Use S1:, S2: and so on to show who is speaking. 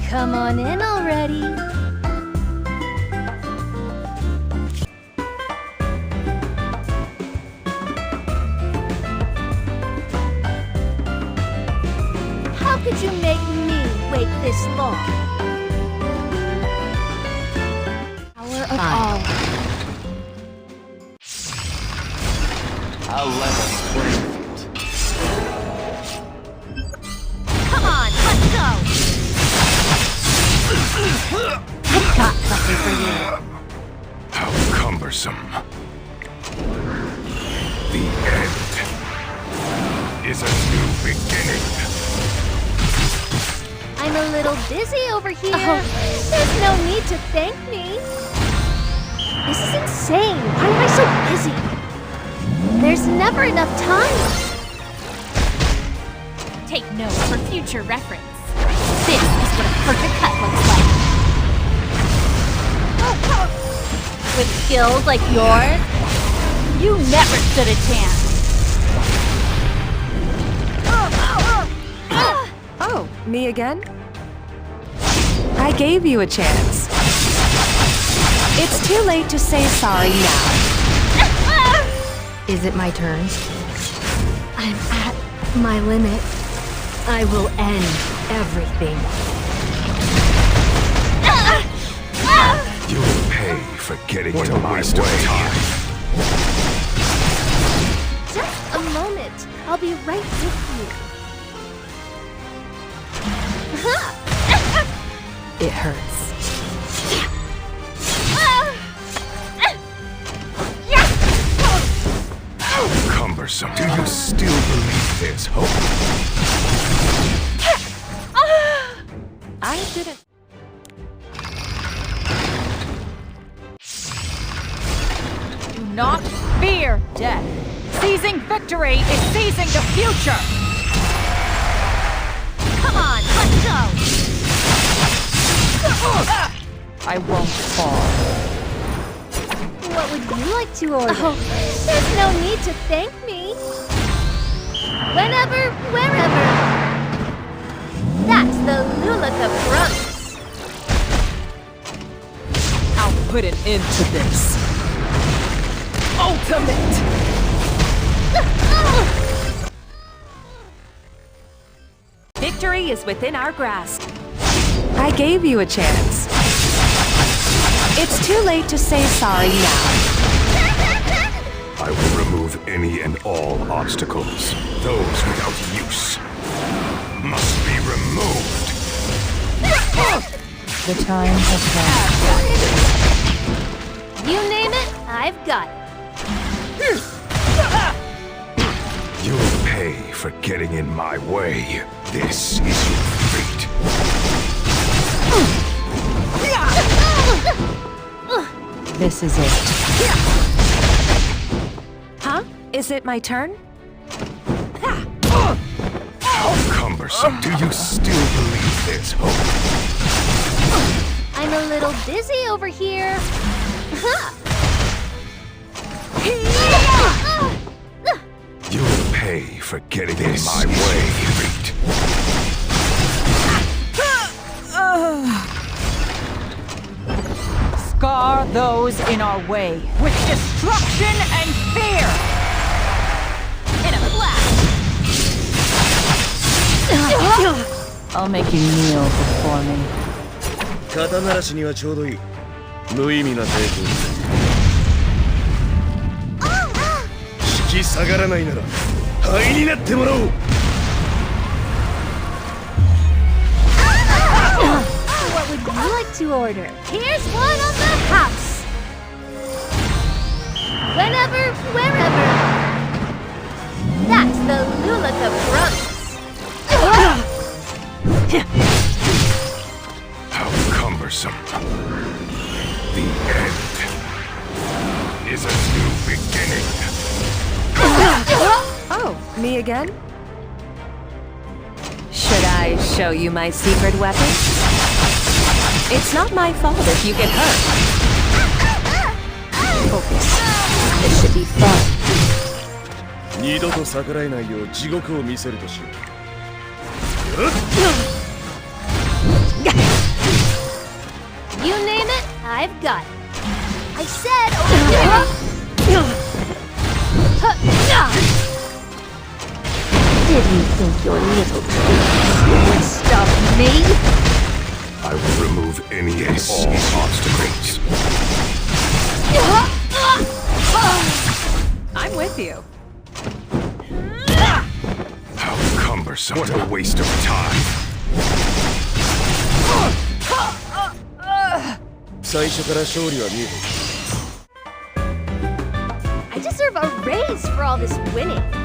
S1: Come on in already. How could you make me wait this long? Power of all.
S2: I'll let us play.
S1: Come on, let's go! I've got something for you.
S3: How cumbersome. The end is a new beginning.
S1: I'm a little busy over here. Oh, there's no need to thank me. This is insane. Why am I so busy? There's never enough time. Take note for future reference. This is what a perfect cut looks like. With skills like yours, you never stood a chance.
S4: Oh, me again? I gave you a chance. It's too late to say sorry now.
S1: Is it my turn? I'm at my limit. I will end everything.
S3: You will pay for getting in my way.
S1: Just a moment. I'll be right with you.
S4: It hurts.
S3: How cumbersome. Do you still believe there's hope?
S4: I didn't.
S5: Do not fear death. Seizing victory is seizing the future.
S1: Come on, let's go!
S5: I won't fall.
S1: What would you like to order? Oh, there's no need to thank me. Whenever, wherever. That's the Luluca promise.
S5: I'll put an end to this. Ultimate!
S4: Victory is within our grasp. I gave you a chance. It's too late to say sorry now.
S3: I will remove any and all obstacles. Those without use must be removed.
S5: The time has come.
S1: You name it, I've got it.
S3: You will pay for getting in my way. This is your fate.
S5: This is it.
S4: Huh? Is it my turn?
S3: How cumbersome. Do you still believe there's hope?
S1: I'm a little busy over here.
S3: You will pay for getting in my way. Fate.
S5: Scar those in our way with destruction and fear.
S1: In a flash.
S5: I'll make you kneel before me.
S6: 肩慣らしにはちょうどいい。無意味な抵抗。引き下がらないなら灰になってもらおう。
S1: What would you like to order? Here's one on the house. Whenever, wherever. That's the Luluca promise.
S3: How cumbersome. The end is a new beginning.
S4: Oh, me again? Should I show you my secret weapon? It's not my fault if you get hurt.
S1: Focus. This should be fun.
S6: 二度と逆らえないよう地獄を見せるとしよう。
S1: You name it, I've got it. I said over here. Did you think your little trick would stop me?
S3: I will remove any and all obstacles.
S4: I'm with you.
S3: How cumbersome. What a waste of time.
S6: 最初から勝利は見えている。
S1: I deserve a raise for all this winning.